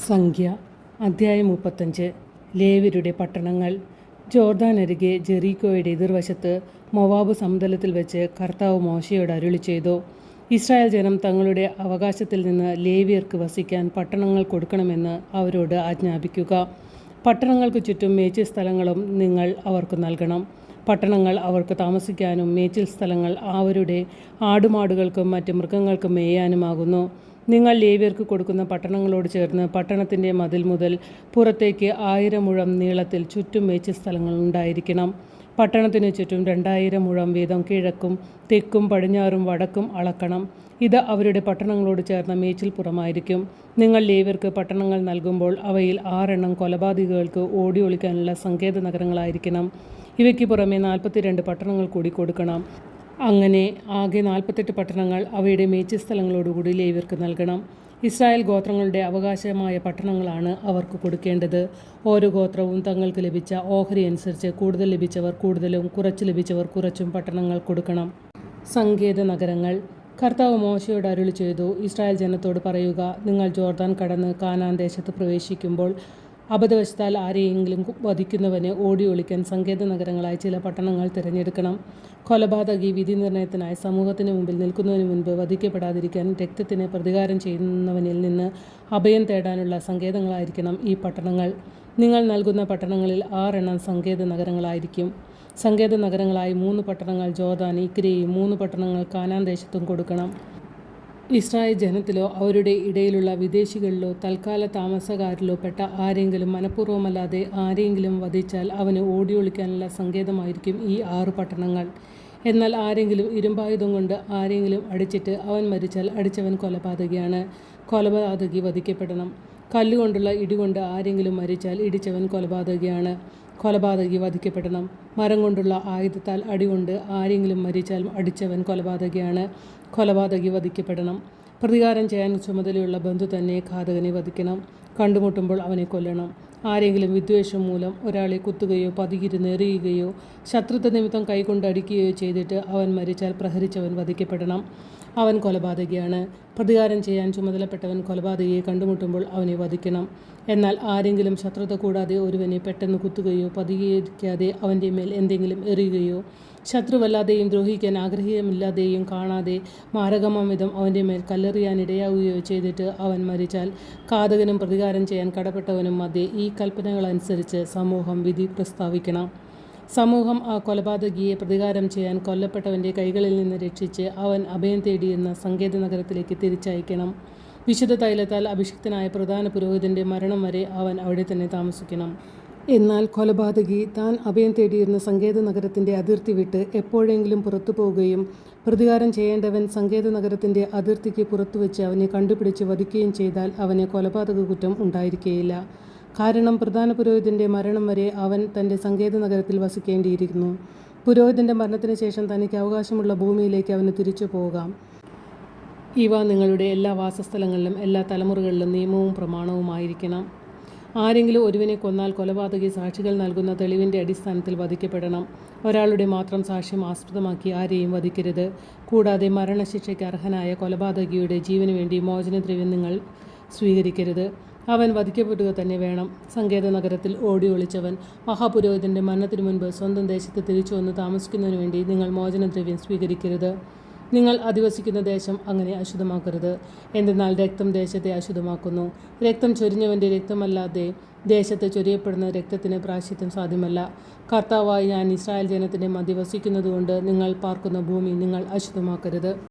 സംഖ്യ അധ്യായം 35 ലേവ്യരുടെ പട്ടണങ്ങൾ. ജോർദാനരികെ ജെറീക്കോയുടെ എതിർവശത്ത് മോവാബ് സമതലത്തിൽ വെച്ച് കർത്താവ് മോശയോട് അരുളിച്ചെയ്തു, ഇസ്രായേൽ ജനം തങ്ങളുടെ അവകാശത്തിൽ നിന്ന് ലേവ്യർക്ക് വസിക്കാൻ പട്ടണങ്ങൾ കൊടുക്കണമെന്ന് അവരോട് ആജ്ഞാപിക്കുക. പട്ടണങ്ങൾക്ക് ചുറ്റും മേച്ചിൽ സ്ഥലങ്ങളും നിങ്ങൾ അവർക്ക് നൽകണം. പട്ടണങ്ങൾ അവർക്ക് താമസിക്കാനും മേച്ചിൽ സ്ഥലങ്ങൾ അവരുടെ ആടുമാടുകൾക്കും മറ്റ് മൃഗങ്ങൾക്കും മേയാനുമാകുന്നു. നിങ്ങൾ ലേവ്യർക്ക് കൊടുക്കുന്ന പട്ടണങ്ങളോട് ചേർന്ന് പട്ടണത്തിൻ്റെ മതിൽ മുതൽ പുറത്തേക്ക് 1000 മുഴം നീളത്തിൽ ചുറ്റും മേച്ചിൽ സ്ഥലങ്ങൾ ഉണ്ടായിരിക്കണം. പട്ടണത്തിന് ചുറ്റും 2000 മുഴം വീതം കിഴക്കും തെക്കും പടിഞ്ഞാറും വടക്കും അളക്കണം. ഇത് അവരുടെ പട്ടണങ്ങളോട് ചേർന്ന മേച്ചിൽ പുറമായിരിക്കും. നിങ്ങൾ ലേവ്യർക്ക് പട്ടണങ്ങൾ നൽകുമ്പോൾ അവയിൽ 6 കൊലപാതകികൾക്ക് ഓടി ഒളിക്കാനുള്ള സങ്കേത നഗരങ്ങളായിരിക്കണം. ഇവയ്ക്ക് പുറമെ 42 പട്ടണങ്ങൾ കൂടി കൊടുക്കണം. അങ്ങനെ ആകെ 48 പട്ടണങ്ങൾ അവയുടെ മേച്ചിൽ സ്ഥലങ്ങളോടുകൂടി ലേവ്യർക്ക് നൽകണം. ഇസ്രായേൽ ഗോത്രങ്ങളുടെ അവകാശമായ പട്ടണങ്ങളാണ് അവർക്ക് കൊടുക്കേണ്ടത്. ഓരോ ഗോത്രവും തങ്ങൾക്ക് ലഭിച്ച ഓഹരി അനുസരിച്ച് കൂടുതൽ ലഭിച്ചവർ കൂടുതലും കുറച്ച് ലഭിച്ചവർ കുറച്ചും പട്ടണങ്ങൾ കൊടുക്കണം. സങ്കേത നഗരങ്ങൾ. കർത്താവ് മോശയോട് അരുളിച്ചെയ്തു, ഇസ്രായേൽ ജനത്തോട് പറയുക, നിങ്ങൾ ജോർദാൻ കടന്ന് കാനാൻ ദേശത്ത് പ്രവേശിക്കുമ്പോൾ അബദ്ധവശത്താൽ ആരെയെങ്കിലും വധിക്കുന്നവന് ഓടി ഒളിക്കാൻ സങ്കേത നഗരങ്ങളായി ചില പട്ടണങ്ങൾ തിരഞ്ഞെടുക്കണം. കൊലപാതകി വിധി നിർണയത്തിനായി സമൂഹത്തിന് മുമ്പിൽ നിൽക്കുന്നതിന് മുൻപ് വധിക്കപ്പെടാതിരിക്കാൻ രക്തത്തിന് പ്രതികാരം ചെയ്യുന്നവനിൽ നിന്ന് അഭയം തേടാനുള്ള സങ്കേതങ്ങളായിരിക്കണം ഈ പട്ടണങ്ങൾ. നിങ്ങൾ നൽകുന്ന പട്ടണങ്ങളിൽ 6 സങ്കേത നഗരങ്ങളായിരിക്കും. സങ്കേത നഗരങ്ങളായി 3 പട്ടണങ്ങൾ ജോർദാൻ ഇക്കരെയും 3 പട്ടണങ്ങൾ കാനാൻ ദേശത്തും കൊടുക്കണം. ഇസ്രായേൽ ജനത്തിലോ അവരുടെ ഇടയിലുള്ള വിദേശികളിലോ തൽക്കാല താമസക്കാരിലോ പെട്ട ആരെങ്കിലും മനഃപൂർവ്വമല്ലാതെ ആരെങ്കിലും വധിച്ചാൽ അവന് ഓടിയൊളിക്കാനുള്ള സങ്കേതമായിരിക്കും ഈ 6 പട്ടണങ്ങൾ. എന്നാൽ ആരെങ്കിലും ഇരുമ്പായുധം കൊണ്ട് ആരെങ്കിലും അടിച്ചിട്ട് അവൻ മരിച്ചാൽ അടിച്ചവൻ കൊലപാതകിയാണ്. കൊലപാതകി വധിക്കപ്പെടണം. കല്ലുകൊണ്ടുള്ള ഇടികൊണ്ട് ആരെങ്കിലും മരിച്ചാൽ ഇടിച്ചവൻ കൊലപാതകിയാണ്. കൊലപാതകി വധിക്കപ്പെടണം. മരം കൊണ്ടുള്ള ആയുധത്താൽ അടികൊണ്ട് ആരെങ്കിലും മരിച്ചാൽ അടിച്ചവൻ കൊലപാതകിയാണ്. കൊലപാതകി വധിക്കപ്പെടണം. പ്രതികാരം ചെയ്യാൻ ചുമതലയുള്ള ബന്ധു തന്നെ ഘാതകനെ വധിക്കണം. കണ്ടുമുട്ടുമ്പോൾ അവനെ കൊല്ലണം. ആരെങ്കിലും വിദ്വേഷം മൂലം ഒരാളെ കുത്തുകയോ പതിയിരുന്ന് എറിയുകയോ ശത്രുത്വ നിമിത്തം കൈകൊണ്ട് അടിക്കുകയോ ചെയ്തിട്ട് അവൻ മരിച്ചാൽ പ്രഹരിച്ചവൻ വധിക്കപ്പെടണം. അവൻ കൊലപാതകിയാണ്. പ്രതികാരം ചെയ്യാൻ ചുമതലപ്പെട്ടവൻ കൊലപാതകിയെ കണ്ടുമുട്ടുമ്പോൾ അവനെ വധിക്കണം. എന്നാൽ ആരെങ്കിലും ശത്രുത കൂടാതെ ഒരുവനെ പെട്ടെന്ന് കുത്തുകയോ പതിയിരിക്കാതെ അവൻ്റെ മേൽ എന്തെങ്കിലും എറിയുകയോ ശത്രുവല്ലാതെയും ദ്രോഹിക്കാൻ ആഗ്രഹമില്ലാതെയും കാണാതെ മാരകമാംവിധം അവൻ്റെ മേൽ കല്ലെറിയാനിടയാവുകയോ ചെയ്തിട്ട് അവൻ മരിച്ചാൽ ഘാതകനും പ്രതികാരം ചെയ്യാൻ കടപ്പെട്ടവനും മധ്യേ ഈ കൽപ്പനകളനുസരിച്ച് സമൂഹം വിധി പ്രസ്താവിക്കണം. സമൂഹം ആ കൊലപാതകിയെ പ്രതികാരം ചെയ്യാൻ കൊല്ലപ്പെട്ടവൻ്റെ കൈകളിൽ നിന്ന് രക്ഷിച്ച് അവൻ അഭയം തേടിയിരുന്ന സങ്കേത നഗരത്തിലേക്ക് തിരിച്ചയക്കണം. വിശുദ്ധ തൈലത്താൽ അഭിഷിക്തനായ പ്രധാന പുരോഹിതൻ്റെ മരണം വരെ അവൻ അവിടെ തന്നെ താമസിക്കണം. എന്നാൽ കൊലപാതകി താൻ അഭയം തേടിയിരുന്ന സങ്കേത നഗരത്തിൻ്റെ അതിർത്തി വിട്ട് എപ്പോഴെങ്കിലും പുറത്തു പോവുകയും പ്രതികാരം ചെയ്യേണ്ടവൻ സങ്കേത നഗരത്തിൻ്റെ അതിർത്തിക്ക് പുറത്തുവെച്ച് അവനെ കണ്ടുപിടിച്ച് വധിക്കുകയും ചെയ്താൽ അവന് കൊലപാതക കുറ്റം ഉണ്ടായിരിക്കുകയില്ല. കാരണം പ്രധാന പുരോഹിതൻ്റെ മരണം വരെ അവൻ തൻ്റെ സങ്കേത നഗരത്തിൽ വസിക്കേണ്ടിയിരിക്കുന്നു. പുരോഹിതൻ്റെ മരണത്തിന് ശേഷം തനിക്ക് അവകാശമുള്ള ഭൂമിയിലേക്ക് അവന് തിരിച്ചു പോകാം. ഇവ നിങ്ങളുടെ എല്ലാ വാസസ്ഥലങ്ങളിലും എല്ലാ തലമുറകളിലും നിയമവും പ്രമാണവുമായിരിക്കണം. ആരെങ്കിലും ഒരുവനെ കൊന്നാൽ കൊലപാതകി സാക്ഷികൾ നൽകുന്ന തെളിവിൻ്റെ അടിസ്ഥാനത്തിൽ വധിക്കപ്പെടണം. ഒരാളുടെ മാത്രം സാക്ഷ്യം ആസ്പദമാക്കി ആരെയും വധിക്കരുത്. കൂടാതെ മരണശിക്ഷയ്ക്ക് അർഹനായ കൊലപാതകിയുടെ ജീവന് വേണ്ടി മോചനദ്രവ്യം നിങ്ങൾ സ്വീകരിക്കരുത്. അവൻ വധിക്കപ്പെടുക തന്നെ വേണം. സങ്കേത നഗരത്തിൽ ഓടി ഒളിച്ചവൻ മഹാപുരോഹിതൻ്റെ മരണത്തിനു മുൻപ് സ്വന്തം ദേശത്ത് തിരിച്ചു വന്ന് താമസിക്കുന്നതിനു വേണ്ടി നിങ്ങൾ മോചനദ്രവ്യം സ്വീകരിക്കരുത്. നിങ്ങൾ അധിവസിക്കുന്ന ദേശം അങ്ങനെ അശുദ്ധമാക്കരുത്. എന്തെന്നാൽ രക്തം ദേശത്തെ അശുദ്ധമാക്കുന്നു. രക്തം ചൊരിഞ്ഞവൻ്റെ രക്തമല്ലാതെ ദേശത്ത് ചൊരിയപ്പെടുന്ന രക്തത്തിന് പ്രായശ്ചിത്തം സാധ്യമല്ല. കർത്താവായി ഞാൻ ഇസ്രായേൽ ജനത്തിൻ്റെ മധ്യ വസിക്കുന്നതുകൊണ്ട് നിങ്ങൾ പാർക്കുന്ന ഭൂമി നിങ്ങൾ അശുദ്ധമാക്കരുത്.